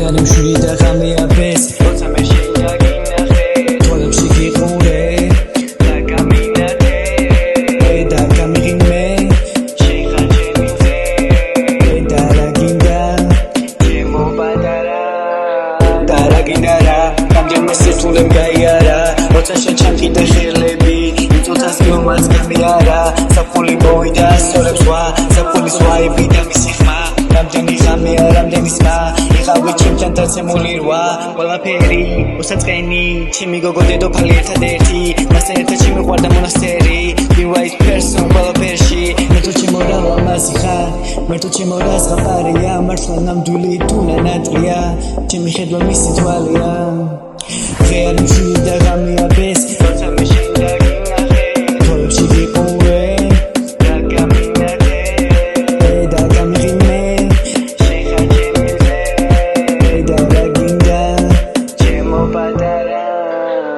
ღეარი მშვიდი და ღამეა ბეს როცა მე შინაგინახე თვალებში გიყურე და გამინახე და გამიღიმე შეხა ჩემზე და რა გინდა ჩემო პატარა და რა გინდა რა რამდენიმე სირთულემ გაიარა როცა შეჩამქი და ხელები იწოთას გიომაც გამიარა საფული მოვიდა სწორებს ვა საფულის ვაიბი და მისი ხმა რამდენი ღამეა რამდენი სმა იყავი ჩემთან დაცემული რვა ყველაფერი უსაწყენი ჩემი გოგო დედოფალი ერთადერთი მასთან ერთად შემიყვარდა მონასტერი the right person ყველაფერში მე თუ ჩემო რა ლამაზი ხარ მე თუ ჩემო რა ზღაპარია მართლა ნამდვილი თუ ნანატრია ჩემი ხედვა მისი თვალია ღეარი მშვიდი და ღამეა ბეს როცა მე შინაგინახე თვალებში გიყურე და გამინახე და გამიღიმე შეხა ჩემზე და რა გინდა ჩემო პატარა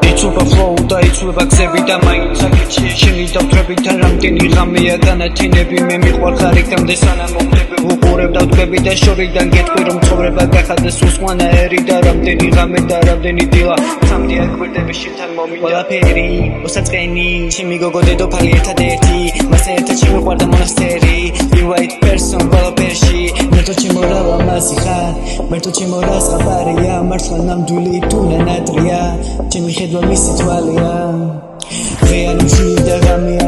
იცვლება flow და იცვლება გზები და მაინც საკეთში შენი დავთრებითან რამდენი ღამეა განათენები მე მიყვარ ხარიგდამდე სანამ მოხდები უყურებ და ვდგები და შორიდან გეტყვი რომ ცხოვრება გახადეს სულ სხვანაირი და რამდენი ღამე და რამდენი დილა სამდე აკვირდები შენთან მომიდა ყველაფერი უსაწყენი ჩემი გოგო დედოფალი ერთადერთი მასთან ერთად შემიყვარდა მონასტერი the right person ყველაფერში მე თუ ჩემო რა ლამაზი ხარ მე თუ ჩემო რა ზღაპარია მართლა ნამდვილი თუ ნანატრია ჩემი ხედვა მისი თვალია ღეარი მშვიდი და ღამეა